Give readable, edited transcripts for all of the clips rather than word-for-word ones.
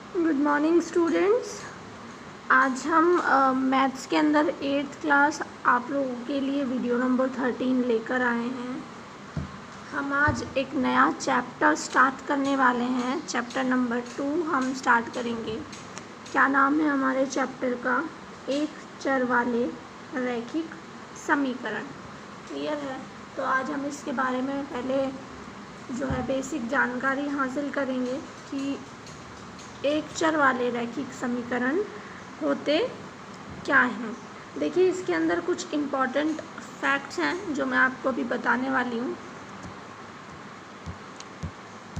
Good morning students. आज हम maths के अंदर 8th क्लास आप लोगों के लिए वीडियो नंबर 13 लेकर आए हैं। हम आज एक नया चैप्टर स्टार्ट करने वाले हैं। चैप्टर नंबर 2 हम स्टार्ट करेंगे। क्या नाम है हमारे चैप्टर का? एक चर वाले रैखिक समीकरण। क्लियर है? तो आज हम इसके बारे में पहले जो है बेसिक जानकारी हासिल करेंगे कि एक चर वाले रैखिक समीकरण होते क्या हैं। देखिए, इसके अंदर कुछ इम्पॉर्टेंट फैक्ट्स हैं जो मैं आपको अभी बताने वाली हूँ,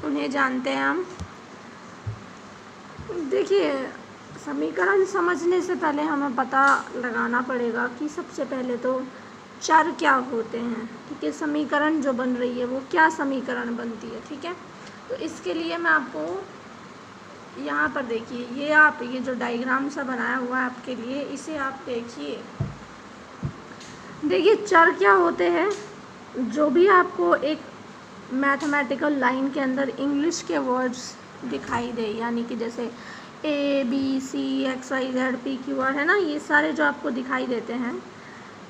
उन्हें जानते हैं हम। देखिए, समीकरण समझने से पहले हमें पता लगाना पड़ेगा कि सबसे पहले तो चर क्या होते हैं। ठीक है, समीकरण जो बन रही है वो क्या समीकरण बनती है। ठीक है, तो इसके लिए मैं आपको यहाँ पर देखिए, ये जो डायग्राम सा बनाया हुआ है आपके लिए, इसे आप देखिए। देखिए, चर क्या होते हैं? जो भी आपको एक मैथमेटिकल लाइन के अंदर इंग्लिश के वर्ड्स दिखाई दे, यानी कि जैसे A B C X Y Z P Q R है ना, ये सारे जो आपको दिखाई देते हैं,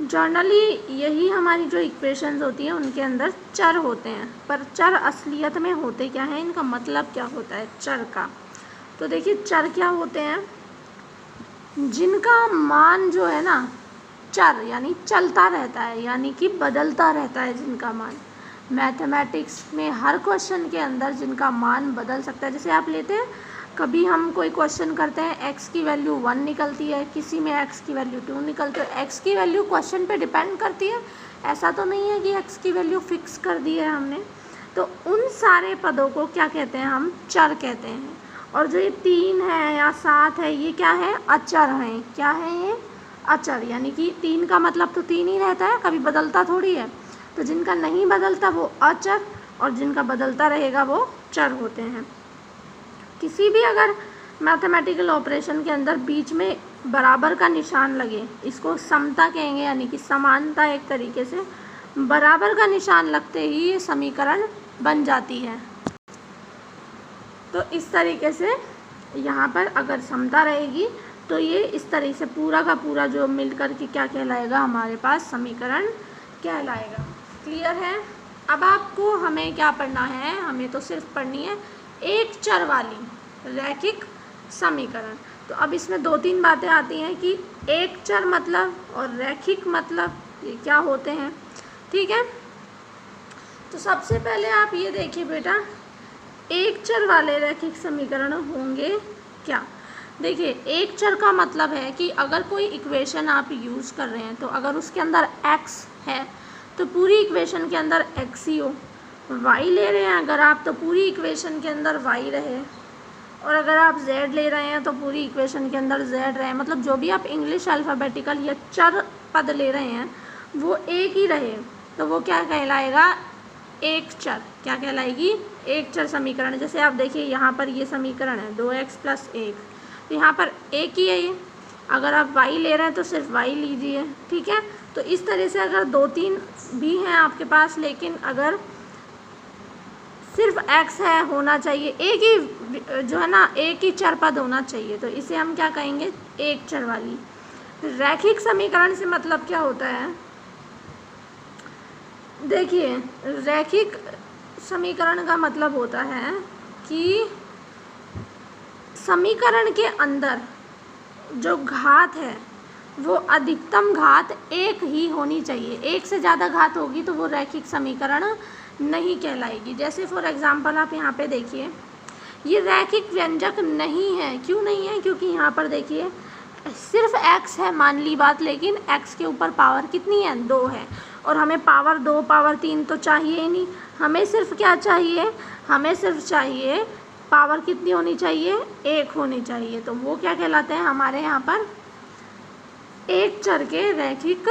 जनरली यही हमारी जो इक्वेशंस होती हैं उनके अंदर चर होते हैं। पर चर असलियत में होते क्या हैं, इनका मतलब क्या होता है चर का? तो देखिए, चर क्या होते हैं? जिनका मान जो है ना, चर यानी चलता रहता है, यानी कि बदलता रहता है जिनका मान। मैथमेटिक्स में हर क्वेश्चन के अंदर जिनका मान बदल सकता है। जैसे आप लेते हैं, कभी हम कोई क्वेश्चन करते हैं, x की वैल्यू 1 निकलती है, किसी में x की वैल्यू 2 निकलती है। x की वैल्यू क्वेश्चन पे डिपेंड करती है, ऐसा तो नहीं है कि x की वैल्यू फिक्स कर दी है हमने। तो उन सारे पदों को क्या कहते हैं? हम चर कहते हैं। और जो ये 3 है या 7 है, ये क्या है? अचर हैं। क्या है ये? अचर, यानी कि 3 का मतलब तो 3 ही रहता है, कभी बदलता थोड़ी है। तो जिनका नहीं बदलता वो अचर, और जिनका बदलता रहेगा वो चर होते हैं। किसी भी अगर मैथमेटिकल ऑपरेशन के अंदर बीच में बराबर का निशान लगे, इसको समता कहेंगे, यानी कि समानता। एक तरीके से बराबर का निशान लगते ही ये समीकरण बन जाती है। तो इस तरीके से यहाँ पर अगर समता रहेगी तो ये इस तरह से पूरा का पूरा जो मिल कर के क्या कहलाएगा, हमारे पास समीकरण कहलाएगा। क्लियर है? अब आपको हमें क्या पढ़ना है? हमें तो सिर्फ पढ़नी है एक चर वाली रैखिक समीकरण। तो अब इसमें 2-3 बातें आती हैं कि एक चर मतलब और रैखिक मतलब ये क्या होते हैं। ठीक है, तो सबसे पहले आप ये देखिए बेटा, एक चर वाले रैखिक समीकरण होंगे क्या? देखिए, एक चर का मतलब है कि अगर कोई इक्वेशन आप यूज़ कर रहे हैं तो अगर उसके अंदर x है तो पूरी इक्वेशन के अंदर x ही हो। y ले रहे हैं अगर आप, तो पूरी इक्वेशन के अंदर y रहे। और अगर आप z ले रहे हैं तो पूरी इक्वेशन के अंदर z रहे। मतलब जो भी आप इंग्लिश अल्फ़ाबेटिकल या चर पद ले रहे हैं वो एक ही रहे, तो वो क्या कहलाएगा? एक चर। क्या कहलाएगी? एक चर समीकरण। जैसे आप देखिए, यहाँ पर ये समीकरण है 2x + 1, तो यहाँ पर एक ही है ये। अगर आप y ले रहे हैं तो सिर्फ y लीजिए। ठीक है, तो इस तरह से अगर 2-3 भी हैं आपके पास, लेकिन अगर सिर्फ x है, होना चाहिए एक ही जो है ना, एक ही चर पद होना चाहिए, तो इसे हम क्या कहेंगे? एक चर वाली रैखिक समीकरण से मतलब क्या होता है? देखिए, रैखिक समीकरण का मतलब होता है कि समीकरण के अंदर जो घात है वो अधिकतम घात एक ही होनी चाहिए। एक से ज़्यादा घात होगी तो वो रैखिक समीकरण नहीं कहलाएगी। जैसे फॉर एग्जांपल आप यहाँ पे देखिए, ये रैखिक व्यंजक नहीं है। क्यों नहीं है? क्योंकि यहाँ पर देखिए सिर्फ x है, मान ली बात, लेकिन x के ऊपर पावर कितनी है? 2 है। और हमें पावर 2 पावर 3 तो चाहिए ही नहीं, हमें सिर्फ क्या चाहिए? हमें सिर्फ चाहिए पावर कितनी होनी चाहिए? 1 होनी चाहिए। तो वो क्या कहलाते हैं हमारे यहाँ पर? एक चर के रैखिक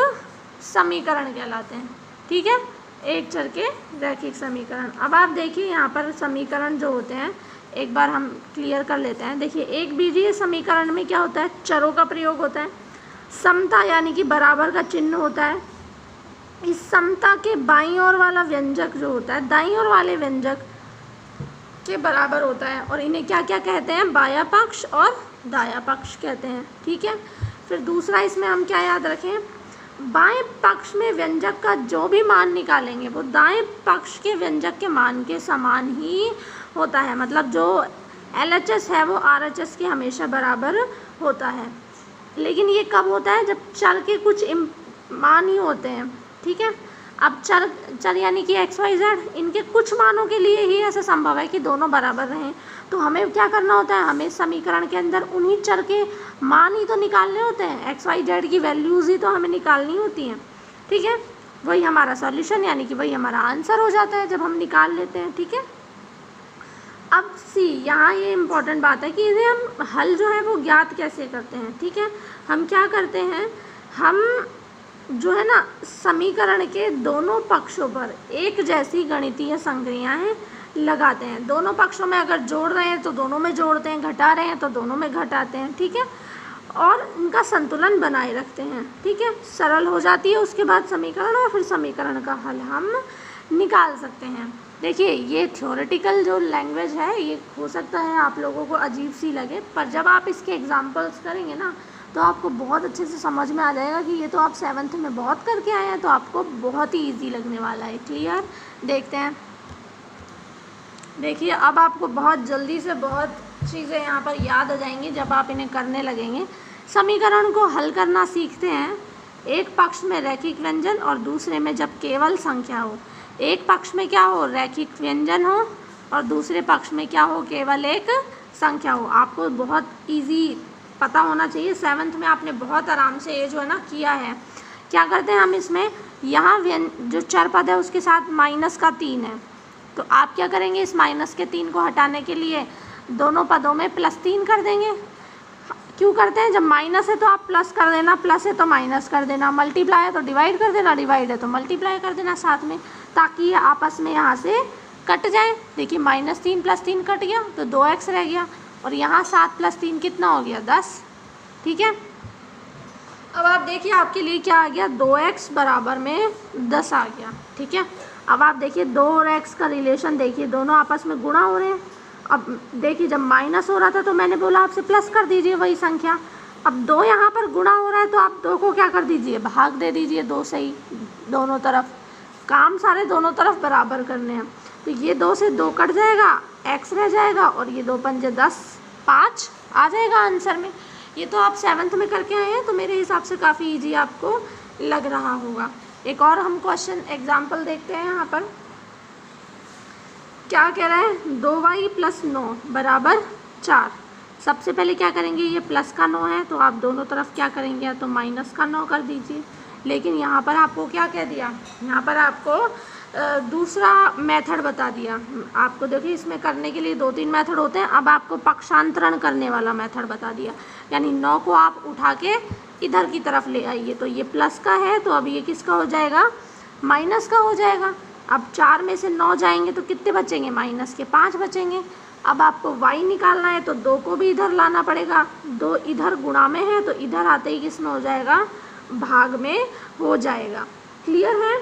समीकरण कहलाते हैं। ठीक है, एक चर के रैखिक समीकरण। अब आप देखिए, यहाँ पर समीकरण जो होते हैं एक बार हम क्लियर कर लेते हैं। देखिए, एक बीजीय समीकरण में क्या होता है? चरों का प्रयोग होता है। समता यानी कि बराबर का चिन्ह होता है। इस समता के बाईं ओर वाला व्यंजक जो होता है, दाईं ओर वाले व्यंजक के बराबर होता है। और इन्हें क्या क्या कहते हैं, बायां पक्ष और दायां पक्ष कहते हैं। ठीक है, फिर दूसरा इसमें हम क्या याद रखें, बाएं पक्ष में व्यंजक का जो भी मान निकालेंगे वो दाएं पक्ष के व्यंजक के मान के समान ही होता है। मतलब जो LHS है वो RHS के हमेशा बराबर होता है। लेकिन ये कब होता है, जब चर के कुछ मान ही होते हैं। ठीक है, अब चर यानी कि XYZ, इनके कुछ मानों के लिए ही ऐसा संभव है कि दोनों बराबर रहें। तो हमें क्या करना होता है, हमें समीकरण के अंदर उन्हीं चर के मान ही तो निकालने होते हैं, XYZ की वैल्यूज़ ही तो हमें निकालनी होती हैं। ठीक है, वही हमारा सॉल्यूशन यानी कि वही हमारा आंसर हो जाता है जब हम निकाल लेते हैं। ठीक है, अब यहाँ ये इम्पॉर्टेंट बात है कि इसे हम हल जो है वो ज्ञात कैसे करते हैं। ठीक है, हम क्या करते हैं, हम जो है ना समीकरण के दोनों पक्षों पर एक जैसी गणितीय संक्रियाएं लगाते हैं। दोनों पक्षों में अगर जोड़ रहे हैं तो दोनों में जोड़ते हैं, घटा रहे हैं तो दोनों में घटाते हैं। ठीक है, और उनका संतुलन बनाए रखते हैं। ठीक है, सरल हो जाती है उसके बाद समीकरण, और फिर समीकरण का हल हम निकाल सकते हैं। देखिए, ये थ्योरेटिकल जो लैंग्वेज है ये हो सकता है आप लोगों को अजीब सी लगे, पर जब आप इसके एग्जाम्पल्स करेंगे ना तो आपको बहुत अच्छे से समझ में आ जाएगा कि ये तो आप 7th में बहुत करके आए हैं, तो आपको बहुत ही ईजी लगने वाला है। क्लियर, देखते हैं। देखिए, अब आपको बहुत जल्दी से बहुत चीज़ें यहाँ पर याद आ जाएंगी जब आप इन्हें करने लगेंगे। समीकरण को हल करना सीखते हैं। एक पक्ष में रैखिक व्यंजन और दूसरे में जब केवल संख्या हो। एक पक्ष में क्या हो, रैखिक व्यंजन हो, और दूसरे पक्ष में क्या हो, केवल एक संख्या हो। आपको बहुत इजी पता होना चाहिए, 7th में आपने बहुत आराम से ये जो है ना किया है। क्या करते हैं हम इसमें, यहाँ जो चर पद है उसके साथ -3 है, तो आप क्या करेंगे, इस -3 को हटाने के लिए दोनों पदों में +3 कर देंगे। क्यों करते हैं, जब माइनस है तो आप प्लस कर देना, प्लस है तो माइनस कर देना, मल्टीप्लाई है तो डिवाइड कर देना, डिवाइड है तो मल्टीप्लाई कर देना साथ में, ताकि ये आपस में यहाँ से कट जाए। देखिए, -3 + 3 कट गया तो 2x रह गया, और यहाँ 7 + 3 कितना हो गया, 10। ठीक है, अब आप देखिए आपके लिए क्या आ गया, 2x बराबर में 10 आ गया। ठीक है, अब आप देखिए 2 और x का रिलेशन देखिए, दोनों आपस में गुणा हो रहे हैं। अब देखिए, जब माइनस हो रहा था तो मैंने बोला आपसे प्लस कर दीजिए वही संख्या। अब 2 यहाँ पर गुणा हो रहा है तो आप 2 को क्या कर दीजिए, भाग दे दीजिए 2 से ही, दोनों तरफ काम सारे दोनों तरफ बराबर करने हैं। तो ये 2 से 2 कट जाएगा, x रह जाएगा, और ये 2 पंजे 10, 5 आ जाएगा आंसर में। ये तो आप 7th में करके आए हैं, तो मेरे हिसाब से काफ़ी इजी आपको लग रहा होगा। एक और हम क्वेश्चन एग्जाम्पल देखते हैं। यहाँ पर क्या कह रहा है, 2y + 9 बराबर 4। सबसे पहले क्या करेंगे, ये प्लस का 9 है तो आप दोनों तरफ क्या करेंगे, या तो माइनस का 9 कर दीजिए। लेकिन यहाँ पर आपको क्या कह दिया, यहाँ पर आपको दूसरा मेथड बता दिया। आपको देखिए, इसमें करने के लिए 2-3 मेथड होते हैं, अब आपको पक्षांतरण करने वाला मेथड बता दिया। यानी 9 को आप उठा के इधर की तरफ ले आइए, तो ये प्लस का है तो अब ये किसका हो जाएगा, माइनस का हो जाएगा। अब 4 में से 9 जाएंगे तो कितने बचेंगे, माइनस के 5 बचेंगे। अब आपको y निकालना है तो 2 को भी इधर लाना पड़ेगा, 2 इधर गुणा में है तो इधर आते ही किस में हो जाएगा, भाग में हो जाएगा। क्लियर है,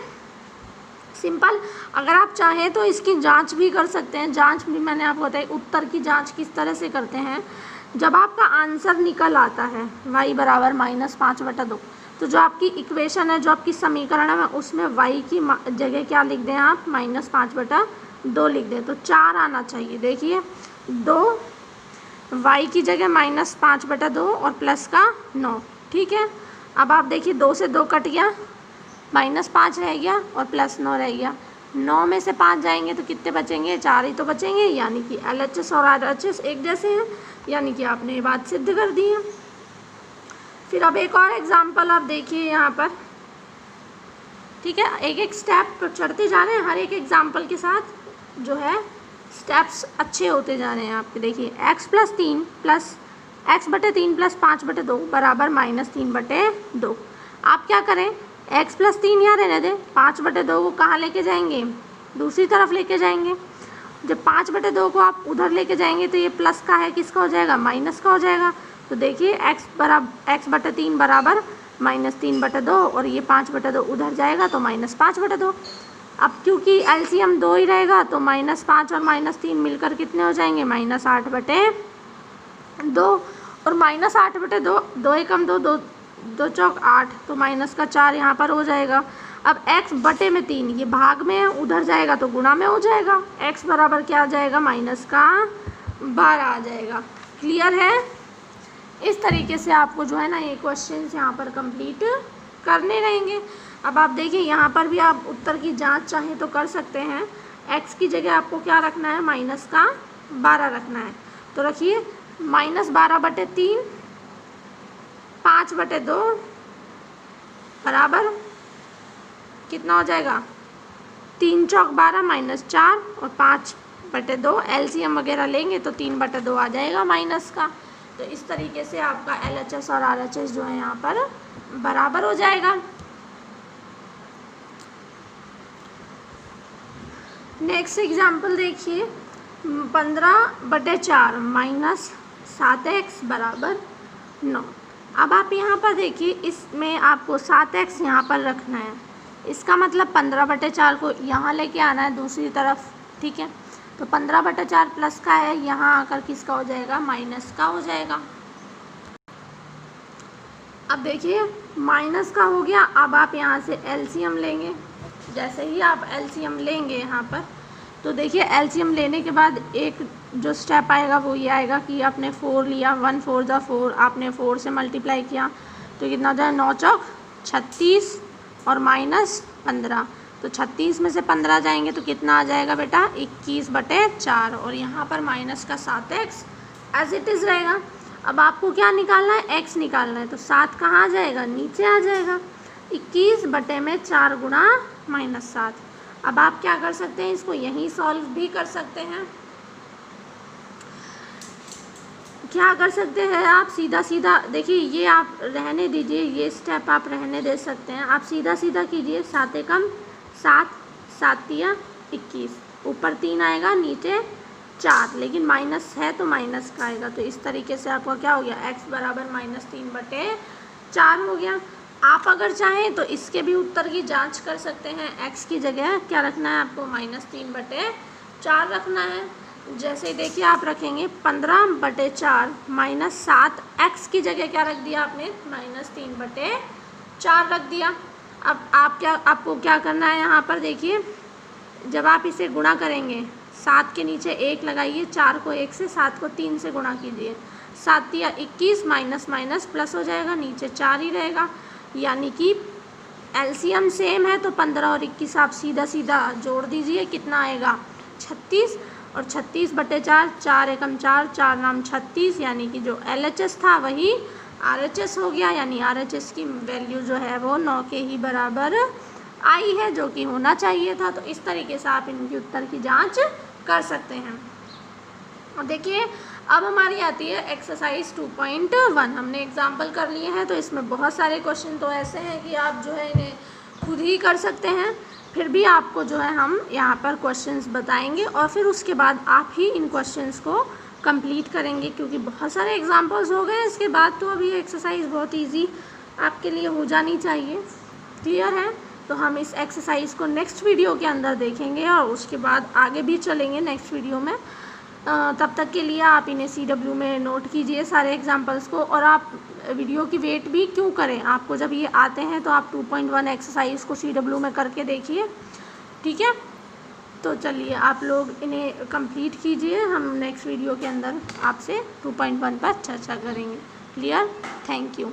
सिंपल। अगर आप चाहें तो इसकी जांच भी कर सकते हैं। जांच भी मैंने आपको बताई, उत्तर की जांच किस तरह से करते हैं। जब आपका आंसर निकल आता है y बराबर -5/2, तो जो आपकी इक्वेशन है, जो आपकी समीकरण है, उसमें y की जगह क्या लिख दें आप, -5/2 लिख दें, तो 4 आना चाहिए। देखिए, 2 y की जगह -5/2 और प्लस का 9। ठीक है, अब आप देखिए 2 से 2 कट गया, -5 रह गया और +9 रह गया। 9 में से 5 जाएंगे तो कितने बचेंगे, 4 ही तो बचेंगे। यानी कि LHS और RHS एक जैसे हैं, यानी कि आपने ये बात सिद्ध कर दी है। फिर अब एक और एग्जाम्पल आप देखिए यहाँ पर। ठीक है, एक एक स्टेप चढ़ते जा रहे हैं, हर एक एग्जाम्पल के साथ जो है स्टेप्स अच्छे होते जा रहे हैं आपके। देखिए, x + 3 + x/3 + 5/2 बराबर -3/2। आप क्या करें, x + 3 यहाँ रहने दें, 5/2 को कहाँ लेके जाएंगे, दूसरी तरफ लेके जाएंगे। जब 5/2 को आप उधर लेके जाएंगे तो ये प्लस का है, किसका हो जाएगा, माइनस का हो जाएगा। तो देखिए, x/3 बराबर -3/2, और ये 5/2 उधर जाएगा तो -5/2। अब क्योंकि एलसीएम 2 ही रहेगा तो -5 और -3 मिलकर कितने हो जाएंगे, -8/2 और -8/2, 2 एकम 2, 2 2 चौक 8, तो -4 यहाँ पर हो जाएगा। अब x बटे में 3, ये भाग में है, उधर जाएगा तो गुणा में हो जाएगा, x बराबर क्या आ जाएगा, -12 आ जाएगा। क्लियर है? इस तरीके से आपको जो है ना ये क्वेश्चन यहाँ पर कंप्लीट करने रहेंगे। अब आप देखिए यहाँ पर भी आप उत्तर की जांच चाहें तो कर सकते हैं। x की जगह आपको क्या रखना है, -12 रखना है, तो रखिए -12/3, 5/2 बराबर कितना हो जाएगा, 3 चौक 12 -4 और 5/2, एलसीएम वगैरह लेंगे तो 3/2 आ जाएगा माइनस का। तो इस तरीके से आपका एलएचएस और आरएचएस जो है यहाँ पर बराबर हो जाएगा। नेक्स्ट एग्जाम्पल देखिए, 15/4 -7x बराबर 9। अब आप यहाँ पर देखिए, इसमें आपको 7x यहाँ पर रखना है, इसका मतलब 15/4 को यहाँ लेके आना है दूसरी तरफ, ठीक है। तो 15/4 प्लस का है, यहाँ आकर किसका हो जाएगा, माइनस का हो जाएगा। अब देखिए माइनस का हो गया, अब आप यहाँ से एलसीएम लेंगे। जैसे ही आप एलसीएम लेंगे यहाँ पर, तो देखिए एलसीएम लेने के बाद एक जो स्टेप आएगा वो ये आएगा कि आपने 4 लिया, 1 4 जा 4, आपने 4 से मल्टीप्लाई किया तो कितना हो जाए, 9 चौक 36 और -15, तो 36 में से 15 जाएंगे तो कितना आ जाएगा बेटा, 21/4 और यहाँ पर माइनस का 7x एज इट इज़ रहेगा। अब आपको क्या निकालना है, x निकालना है, तो 7 कहाँ आ जाएगा, नीचे आ जाएगा, 21/4 गुणा -7। अब आप क्या कर सकते हैं, इसको यहीं सॉल्व भी कर सकते हैं। क्या कर सकते हैं आप, सीधा सीधा देखिए, ये आप रहने दीजिए, ये स्टेप आप रहने दे सकते हैं। आप सीधा सीधा कीजिए, 7 एकम 7, 7 तिया 21, ऊपर 3 आएगा, नीचे 4, लेकिन माइनस है तो माइनस का आएगा। तो इस तरीके से आपका क्या हो गया, x बराबर -3/4 हो गया। आप अगर चाहें तो इसके भी उत्तर की जांच कर सकते हैं। x की जगह क्या रखना है आपको, -3/4 रखना है। जैसे देखिए आप रखेंगे 15/4 -7, x की जगह क्या रख दिया आपने, -3/4 रख दिया। अब आपको क्या करना है, यहाँ पर देखिए जब आप इसे गुणा करेंगे, 7 के नीचे 1 लगाइए, 4 को 1 से, 7 को 3 से गुणा कीजिए, 7 तिया 21, माइनस माइनस प्लस हो जाएगा, नीचे 4 ही रहेगा। यानी कि एलसीएम सेम है तो 15 और 21 आप सीधा सीधा जोड़ दीजिए, कितना आएगा, 36, और 36/4, 4 एकम 4, 4 नाम 36, यानी कि जो एलएचएस था वही आरएचएस हो गया। यानी आरएचएस की वैल्यू जो है वो 9 के ही बराबर आई है, जो कि होना चाहिए था। तो इस तरीके से आप इनके उत्तर की जांच कर सकते हैं। और देखिए अब हमारी आती है एक्सरसाइज 2.1। हमने एग्जाम्पल कर लिए हैं, तो इसमें बहुत सारे क्वेश्चन तो ऐसे हैं कि आप जो है इन्हें खुद ही कर सकते हैं। फिर भी आपको जो है हम यहाँ पर क्वेश्चंस बताएंगे और फिर उसके बाद आप ही इन क्वेश्चंस को कंप्लीट करेंगे, क्योंकि बहुत सारे एग्जाम्पल्स हो गए। इसके बाद तो अभी एक्सरसाइज बहुत ईजी आपके लिए हो जानी चाहिए। क्लियर है? तो हम इस एक्सरसाइज को नेक्स्ट वीडियो के अंदर देखेंगे और उसके बाद आगे भी चलेंगे नेक्स्ट वीडियो में। तब तक के लिए आप इन्हें CW में नोट कीजिए सारे एग्जाम्पल्स को, और आप वीडियो की वेट भी क्यों करें, आपको जब ये आते हैं तो आप 2.1 एक्सरसाइज को CW में करके देखिए, ठीक है। तो चलिए आप लोग इन्हें कंप्लीट कीजिए, हम नेक्स्ट वीडियो के अंदर आपसे 2.1 पर चर्चा करेंगे। क्लियर? Thank you.